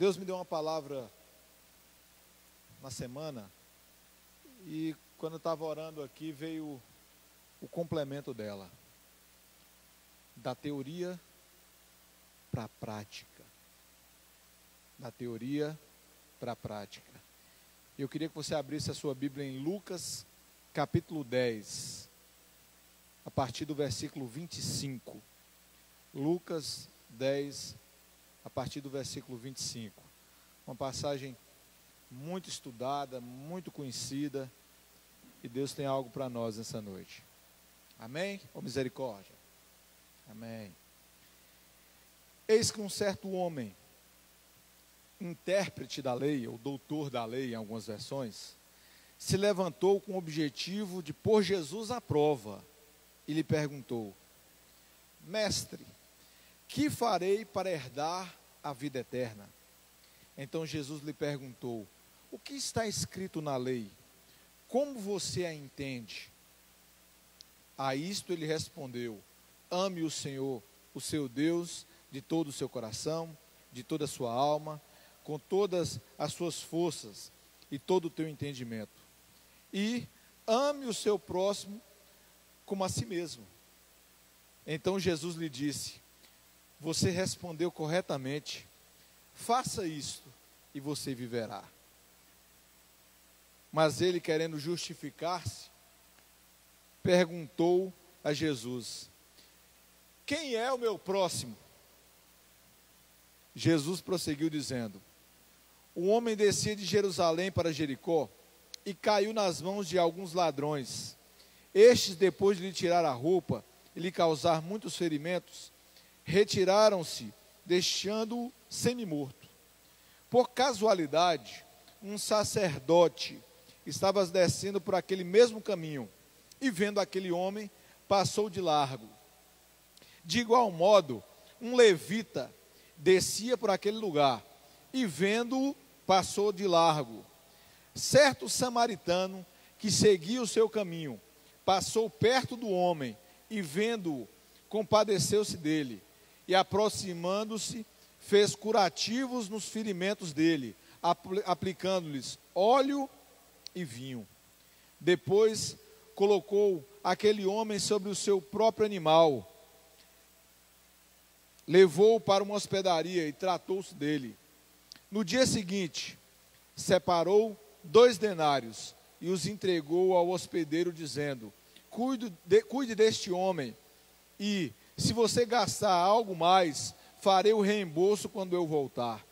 Deus me deu uma palavra na semana, e quando eu estava orando aqui, veio o complemento dela, da teoria para a prática. Da teoria para a prática. Eu queria que você abrisse a sua Bíblia em Lucas, capítulo 10, a partir do versículo 25. Lucas 10, a partir do versículo 25. Uma passagem muito estudada, muito conhecida, e Deus tem algo para nós nessa noite. Amém? Ou misericórdia? Amém. Eis que um certo homem, intérprete da lei, ou doutor da lei em algumas versões, se levantou com o objetivo de pôr Jesus à prova, e lhe perguntou: Mestre, que farei para herdar a vida eterna? Então Jesus lhe perguntou: o que está escrito na lei? Como você a entende? A isto ele respondeu: ame o Senhor, o seu Deus, de todo o seu coração, de toda a sua alma, com todas as suas forças e todo o teu entendimento. E ame o seu próximo como a si mesmo. Então Jesus lhe disse: você respondeu corretamente, faça isto e você viverá. Mas ele, querendo justificar-se, perguntou a Jesus: quem é o meu próximo? Jesus prosseguiu dizendo: um homem descia de Jerusalém para Jericó e caiu nas mãos de alguns ladrões. Estes, depois de lhe tirar a roupa e lhe causar muitos ferimentos, retiraram-se, deixando-o semi-morto. Por casualidade, um sacerdote estava descendo por aquele mesmo caminho, e vendo aquele homem, passou de largo. De igual modo, um levita descia por aquele lugar, e vendo-o, passou de largo. Certo samaritano, que seguia o seu caminho, passou perto do homem, e vendo-o, compadeceu-se dele, e aproximando-se, fez curativos nos ferimentos dele, aplicando-lhes óleo e vinho. Depois colocou aquele homem sobre o seu próprio animal, levou-o para uma hospedaria e tratou-se dele. No dia seguinte, separou 2 denários e os entregou ao hospedeiro, dizendo: cuide deste homem, e se você gastar algo mais, farei o reembolso quando eu voltar.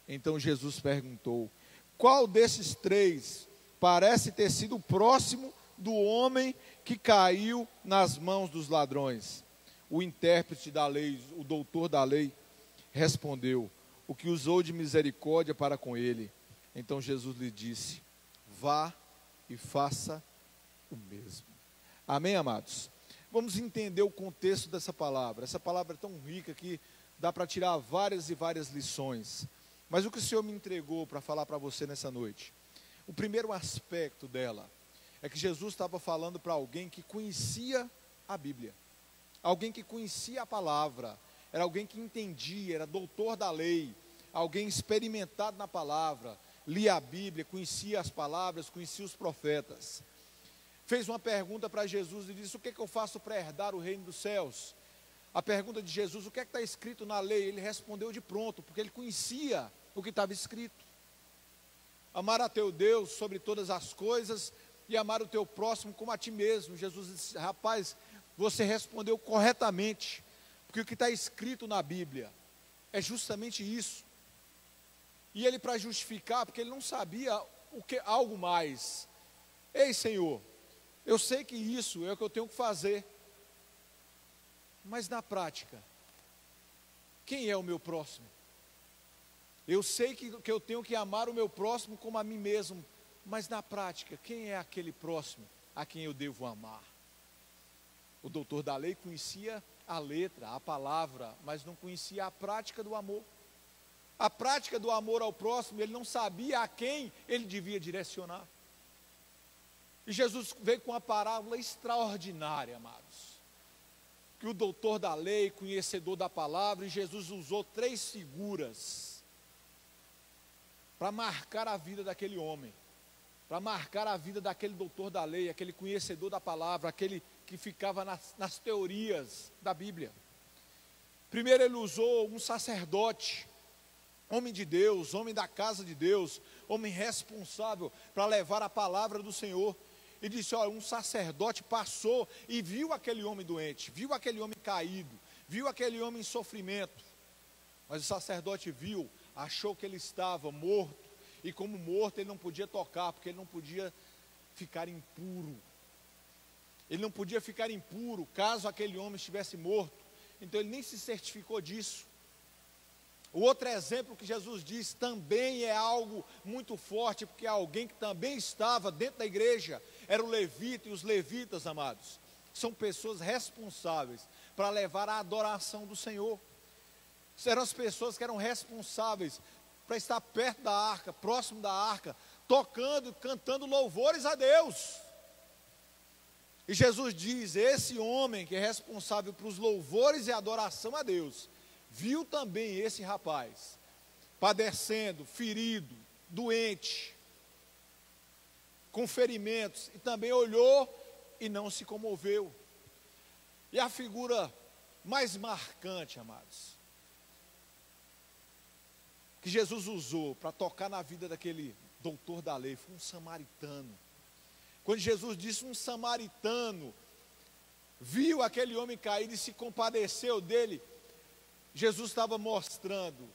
Então Jesus perguntou: qual desses 3 parece ter sido próximo do homem que caiu nas mãos dos ladrões? O intérprete da lei, o doutor da lei, respondeu: o que usou de misericórdia para com ele. Então Jesus lhe disse: vá e faça o mesmo. Amém, amados? Vamos entender o contexto dessa palavra. Essa palavra é tão rica que dá para tirar várias e várias lições. Mas o que o Senhor me entregou para falar para você nessa noite? O primeiro aspecto dela é que Jesus estava falando para alguém que conhecia a Bíblia, alguém que conhecia a palavra, era alguém que entendia, era doutor da lei, alguém experimentado na palavra, lia a Bíblia, conhecia as palavras, conhecia os profetas. Fez uma pergunta para Jesus e disse: o que eu faço para herdar o reino dos céus? A pergunta de Jesus: o que está escrito na lei? Ele respondeu de pronto, porque ele conhecia o que estava escrito. Amar a teu Deus sobre todas as coisas e amar o teu próximo como a ti mesmo. Jesus disse: rapaz, você respondeu corretamente, porque o que está escrito na Bíblia é justamente isso. E ele, para justificar, porque ele não sabia algo mais: ei, Senhor, eu sei que isso é o que eu tenho que fazer, mas na prática, quem é o meu próximo? Eu sei que eu tenho que amar o meu próximo como a mim mesmo, mas na prática, quem é aquele próximo a quem eu devo amar? O doutor da lei conhecia a letra, a palavra, mas não conhecia a prática do amor. A prática do amor ao próximo, ele não sabia a quem ele devia direcionar. E Jesus veio com uma parábola extraordinária, amados, que o doutor da lei, conhecedor da palavra, e Jesus usou 3 figuras para marcar a vida daquele homem, para marcar a vida daquele doutor da lei, aquele conhecedor da palavra, aquele que ficava nas teorias da Bíblia. Primeiro ele usou um sacerdote, homem de Deus, homem da casa de Deus, homem responsável para levar a palavra do Senhor. E disse, olha, um sacerdote passou e viu aquele homem doente, viu aquele homem caído, viu aquele homem em sofrimento. Mas o sacerdote viu, achou que ele estava morto, e como morto ele não podia tocar, porque ele não podia ficar impuro. Ele não podia ficar impuro caso aquele homem estivesse morto. Então ele nem se certificou disso. O outro exemplo que Jesus diz também é algo muito forte, porque alguém que também estava dentro da igreja era o levita, e os levitas, amados, são pessoas responsáveis para levar a adoração do Senhor. Eram as pessoas que eram responsáveis para estar perto da arca, próximo da arca, tocando e cantando louvores a Deus. E Jesus diz, esse homem que é responsável para os louvores e adoração a Deus, viu também esse rapaz, padecendo, ferido, doente, com ferimentos, e também olhou e não se comoveu. E a figura mais marcante, amados, que Jesus usou para tocar na vida daquele doutor da lei, foi um samaritano. Quando Jesus disse um samaritano, viu aquele homem caído e se compadeceu dele, Jesus estava mostrando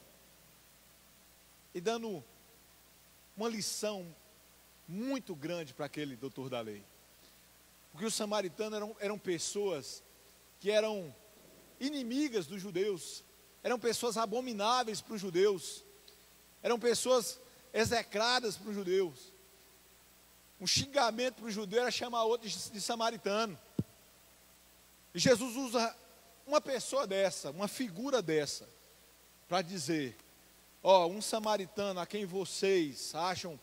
e dando uma lição muito grande para aquele doutor da lei. Porque os samaritanos eram pessoas que eram inimigas dos judeus, eram pessoas abomináveis para os judeus, eram pessoas execradas para os judeus. Um xingamento para o judeu era chamar outro de samaritano. E Jesus usa uma pessoa dessa, uma figura dessa, para dizer, ó, um samaritano a quem vocês acham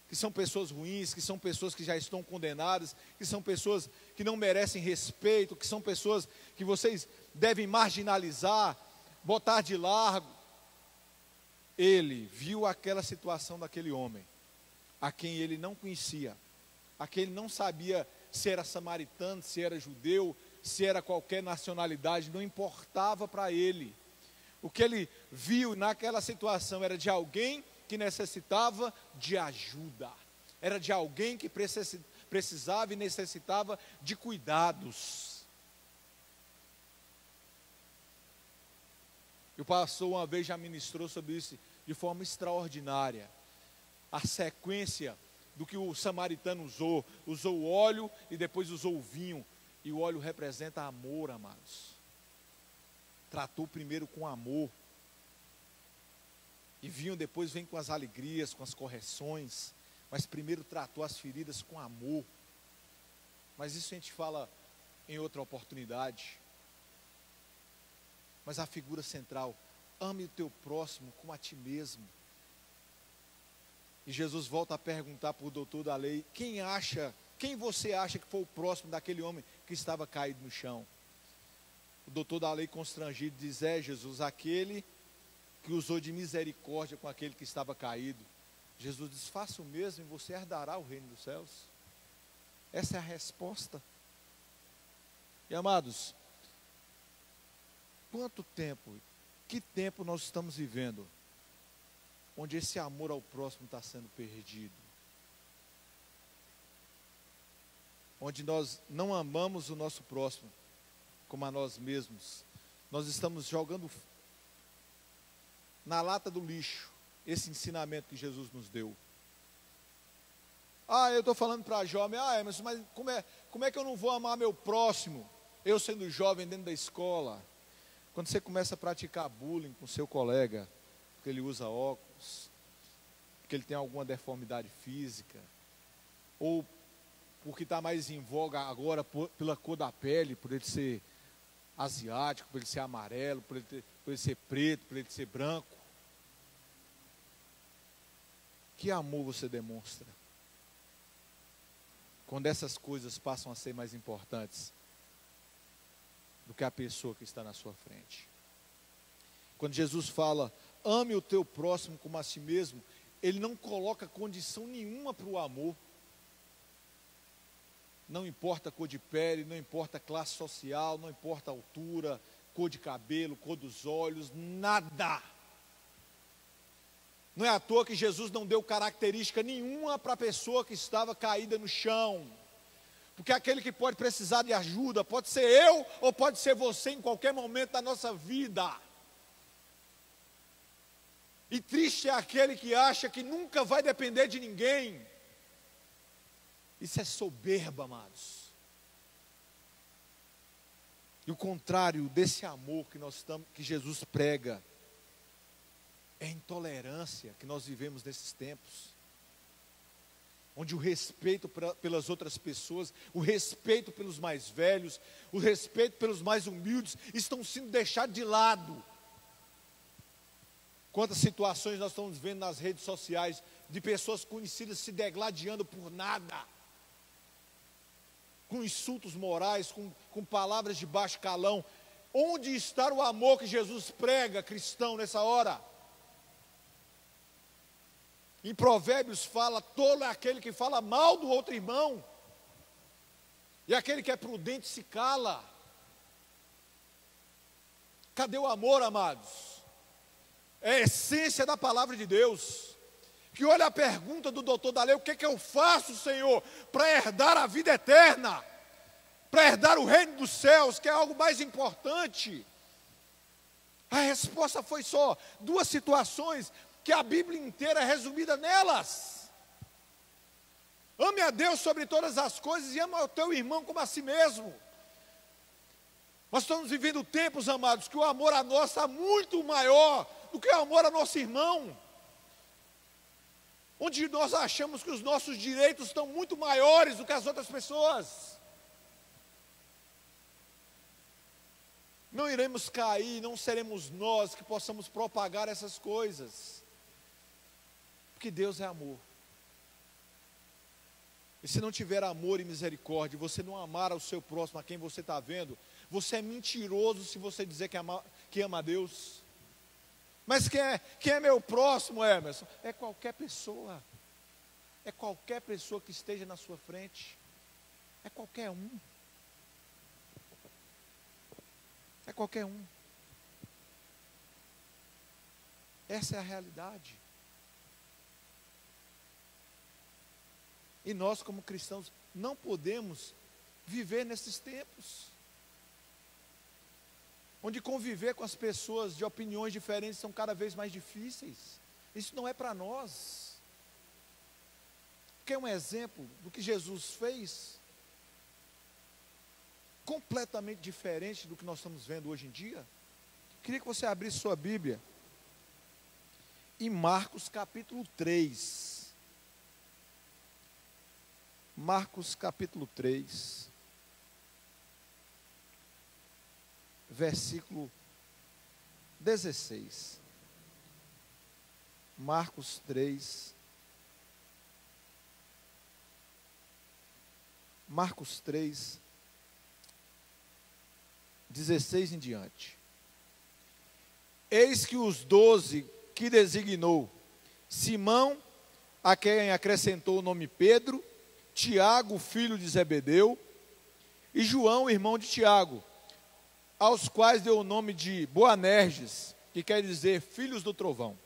que são pessoas ruins, que são pessoas que já estão condenadas, que são pessoas que não merecem respeito, que são pessoas que vocês devem marginalizar, botar de largo. Ele viu aquela situação daquele homem, a quem ele não conhecia, a quem ele não sabia se era samaritano, se era judeu, se era qualquer nacionalidade, não importava para ele. O que ele viu naquela situação era de alguém que necessitava de ajuda, era de alguém que precisava e necessitava de cuidados. O pastor uma vez já ministrou sobre isso de forma extraordinária. A sequência do que o samaritano usou o óleo e depois usou o vinho. E o óleo representa amor, amados. Tratou primeiro com amor. E vinho depois vem com as alegrias, com as correções. Mas primeiro tratou as feridas com amor. Mas isso a gente fala em outra oportunidade. Mas a figura central, ame o teu próximo como a ti mesmo. E Jesus volta a perguntar para o doutor da lei, quem você acha que foi o próximo daquele homem que estava caído no chão? O doutor da lei constrangido diz, Jesus, aquele que usou de misericórdia com aquele que estava caído. Jesus diz, faça o mesmo e você herdará o reino dos céus. Essa é a resposta. E amados, que tempo nós estamos vivendo, onde esse amor ao próximo está sendo perdido, onde nós não amamos o nosso próximo como a nós mesmos, nós estamos jogando na lata do lixo esse ensinamento que Jesus nos deu. Eu estou falando para jovem, mas como é que eu não vou amar meu próximo, eu sendo jovem dentro da escola? Quando você começa a praticar bullying com seu colega, porque ele usa óculos, porque ele tem alguma deformidade física, ou porque está mais em voga agora pela cor da pele, por ele ser asiático, por ele ser amarelo, por ele ser preto, por ele ser branco. Que amor você demonstra quando essas coisas passam a ser mais importantes do que a pessoa que está na sua frente? Quando Jesus fala, ame o teu próximo como a si mesmo, ele não coloca condição nenhuma para o amor. Não importa a cor de pele, não importa a classe social, não importa a altura, cor de cabelo, cor dos olhos, nada. Não é à toa que Jesus não deu característica nenhuma para a pessoa que estava caída no chão. Porque aquele que pode precisar de ajuda, pode ser eu ou pode ser você em qualquer momento da nossa vida. E triste é aquele que acha que nunca vai depender de ninguém. Isso é soberba, amados. E o contrário desse amor que Jesus prega é a intolerância que nós vivemos nesses tempos. Onde o respeito pelas outras pessoas, o respeito pelos mais velhos, o respeito pelos mais humildes estão sendo deixados de lado. Quantas situações nós estamos vendo nas redes sociais de pessoas conhecidas se degladiando por nada, com insultos morais, com palavras de baixo calão. Onde está o amor que Jesus prega, cristão, nessa hora? Em Provérbios fala, tolo é aquele que fala mal do outro irmão, e aquele que é prudente se cala. Cadê o amor, amados? É a essência da palavra de Deus. Que olha a pergunta do doutor da lei: o que é que eu faço, Senhor, para herdar a vida eterna, para herdar o reino dos céus, que é algo mais importante? A resposta foi só duas situações, que a Bíblia inteira é resumida nelas. Ame a Deus sobre todas as coisas e ama o teu irmão como a si mesmo. Nós estamos vivendo tempos, amados, que o amor a nós está muito maior do que o amor a nosso irmão. Onde nós achamos que os nossos direitos estão muito maiores do que as outras pessoas. Não iremos cair, não seremos nós que possamos propagar essas coisas. Porque Deus é amor. E se não tiver amor e misericórdia, você não amar ao seu próximo, a quem você está vendo, você é mentiroso se você dizer que ama a Deus. Mas quem é meu próximo, Emerson? É qualquer pessoa. É qualquer pessoa que esteja na sua frente. É qualquer um. É qualquer um. Essa é a realidade. E nós, como cristãos, não podemos viver nesses tempos, onde conviver com as pessoas de opiniões diferentes são cada vez mais difíceis. Isso não é para nós. Quer um exemplo do que Jesus fez? Completamente diferente do que nós estamos vendo hoje em dia. Queria que você abrisse sua Bíblia em Marcos capítulo 3. Marcos capítulo 3, versículo 16. Marcos 3, Marcos 3, 16 em diante. Eis que os 12 que designou, Simão, a quem acrescentou o nome Pedro, Tiago, filho de Zebedeu, e João, irmão de Tiago, aos quais deu o nome de Boanerges, que quer dizer filhos do trovão.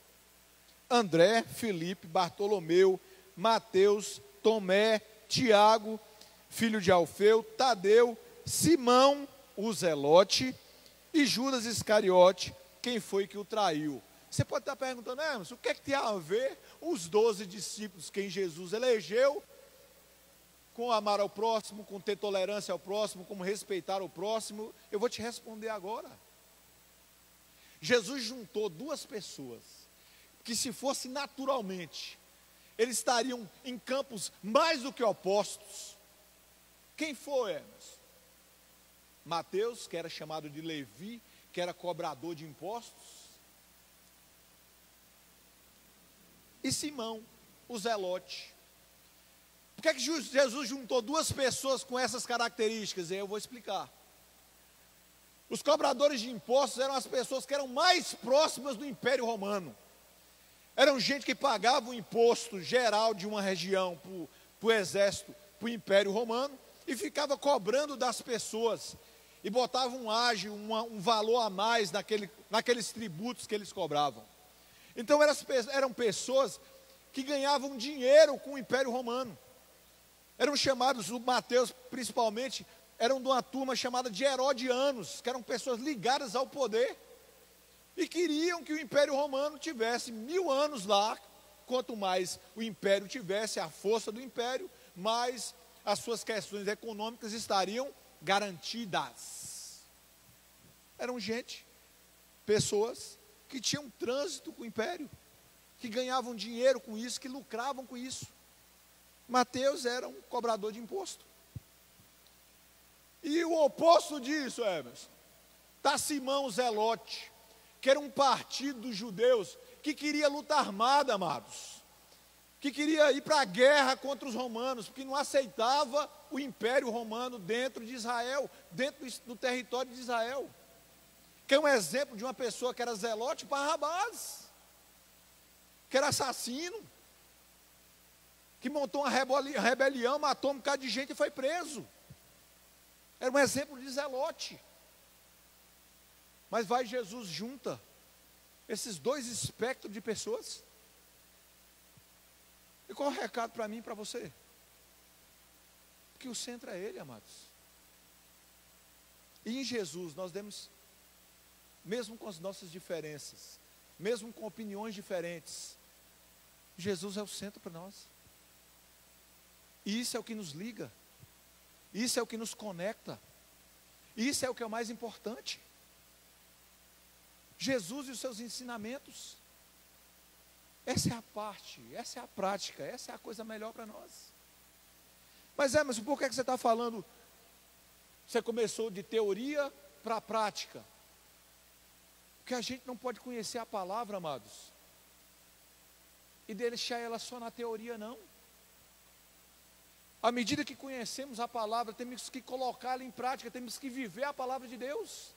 André, Filipe, Bartolomeu, Mateus, Tomé, Tiago, filho de Alfeu, Tadeu, Simão, o Zelote, e Judas Iscariote, quem foi que o traiu. Você pode estar perguntando, o que é que tem a ver os 12 discípulos, quem Jesus elegeu, com amar ao próximo, com ter tolerância ao próximo, com respeitar o próximo? Eu vou te responder agora. Jesus juntou duas pessoas, que se fosse naturalmente, eles estariam em campos mais do que opostos. Quem foi, Emerson? Mateus, que era chamado de Levi, que era cobrador de impostos, e Simão, o Zelote. Por que é que Jesus juntou duas pessoas com essas características? Eu vou explicar. Os cobradores de impostos eram as pessoas que eram mais próximas do Império Romano. Eram gente que pagava o imposto geral de uma região para o exército, para o Império Romano, e ficava cobrando das pessoas, e botava um ágio, um valor a mais naqueles tributos que eles cobravam. Então eram pessoas que ganhavam dinheiro com o Império Romano. Eram chamados, o Mateus principalmente, eram de uma turma chamada de herodianos, que eram pessoas ligadas ao poder, e queriam que o Império Romano tivesse 1000 anos lá. Quanto mais o Império tivesse, a força do Império, mais as suas questões econômicas estariam garantidas. Eram pessoas que tinham trânsito com o Império, que ganhavam dinheiro com isso, que lucravam com isso. Mateus era um cobrador de imposto. E o oposto disso, Emerson, está Simão Zelote, que era um partido dos judeus, que queria luta armada, amados, que queria ir para a guerra contra os romanos, porque não aceitava o Império Romano dentro de Israel, dentro do território de Israel. Que é um exemplo de uma pessoa que era Zelote, Barrabás, que era assassino, que montou uma rebelião, matou um bocado de gente e foi preso. Era um exemplo de Zelote. Mas vai Jesus junta esses dois espectros de pessoas. E qual é o recado para mim e para você? Que o centro é Ele, amados. E em Jesus nós demos, mesmo com as nossas diferenças, mesmo com opiniões diferentes, Jesus é o centro para nós. E isso é o que nos liga, isso é o que nos conecta, isso é o que é o mais importante. Jesus e os seus ensinamentos. Essa é a parte, essa é a prática, essa é a coisa melhor para nós. Mas por que você está falando? Você começou de teoria para a prática. Porque a gente não pode conhecer a palavra, amados, e deixar ela só na teoria, não. À medida que conhecemos a palavra, temos que colocá-la em prática, temos que viver a palavra de Deus.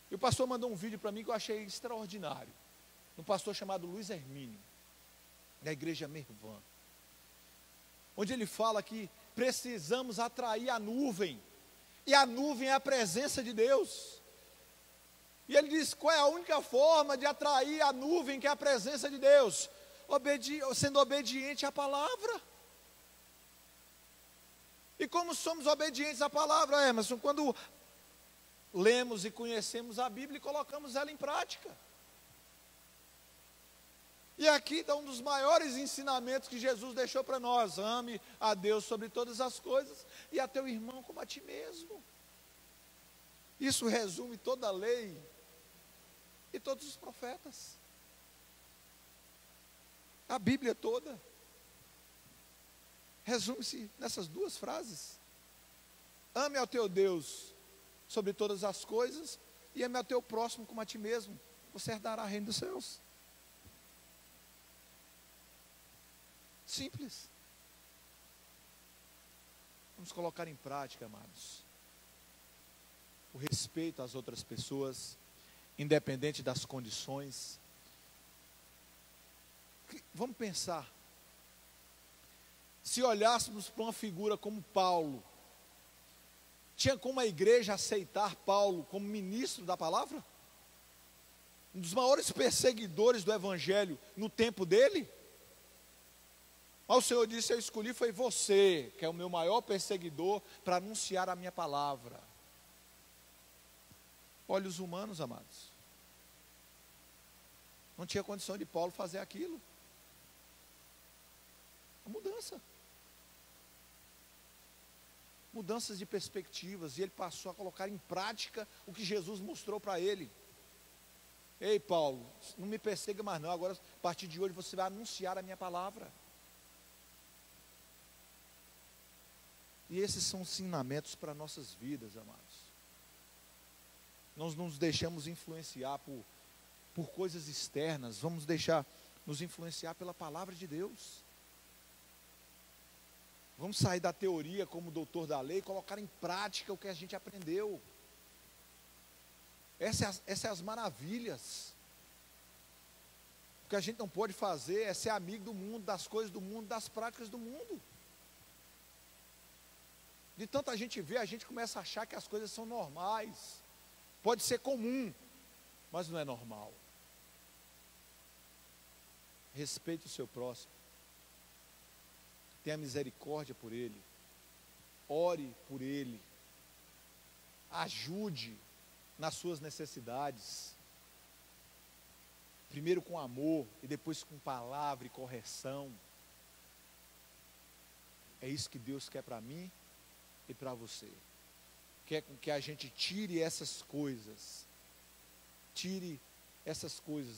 E o pastor mandou um vídeo para mim que eu achei extraordinário. Um pastor chamado Luiz Hermínio, da igreja Mervan, onde ele fala que precisamos atrair a nuvem, e a nuvem é a presença de Deus. E ele diz: qual é a única forma de atrair a nuvem, que é a presença de Deus? Sendo obediente à palavra. E como somos obedientes à palavra, Emerson? Quando lemos e conhecemos a Bíblia e colocamos ela em prática. E aqui está um dos maiores ensinamentos que Jesus deixou para nós: ame a Deus sobre todas as coisas e a teu irmão como a ti mesmo. Isso resume toda a lei e todos os profetas. A Bíblia toda resume-se nessas duas frases: ame ao teu Deus sobre todas as coisas e ame ao teu próximo como a ti mesmo. Você herdará o reino dos céus. Simples. Vamos colocar em prática, amados, o respeito às outras pessoas, independente das condições. Vamos pensar, se olhássemos para uma figura como Paulo, tinha como a igreja aceitar Paulo como ministro da palavra? Um dos maiores perseguidores do evangelho no tempo dele? Mas o Senhor disse: eu escolhi foi você, que é o meu maior perseguidor, para anunciar a minha palavra. Olhos humanos, amados. Não tinha condição de Paulo fazer aquilo. A mudança. Mudanças de perspectivas, e ele passou a colocar em prática o que Jesus mostrou para ele. Ei, Paulo, não me persiga mais não, agora a partir de hoje você vai anunciar a minha palavra. E esses são ensinamentos para nossas vidas, amados. Nós não nos deixamos influenciar por coisas externas, vamos deixar nos influenciar pela palavra de Deus. Vamos sair da teoria como doutor da lei e colocar em prática o que a gente aprendeu. Essas são as maravilhas. que a gente não pode fazer é ser amigo do mundo, das coisas do mundo, das práticas do mundo. De tanta gente ver, a gente começa a achar que as coisas são normais. Pode ser comum, mas não é normal. Respeite o seu próximo. Tenha misericórdia por ele. Ore por ele. Ajude nas suas necessidades. Primeiro com amor e depois com palavra e correção. É isso que Deus quer para mim e para você. Quer com que a gente tire essas coisas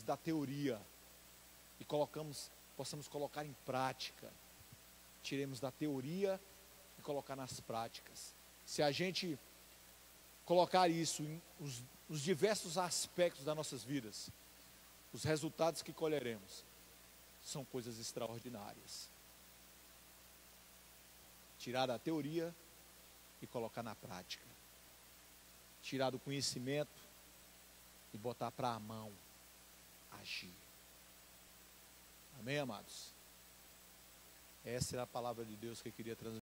da teoria e possamos colocar em prática. Tiremos da teoria e colocar nas práticas. Se a gente colocar isso em os diversos aspectos das nossas vidas, os resultados que colheremos são coisas extraordinárias. Tirar da teoria e colocar na prática. Tirar do conhecimento e botar para a mão, agir. Amém, amados? Essa é a palavra de Deus que eu queria transmitir.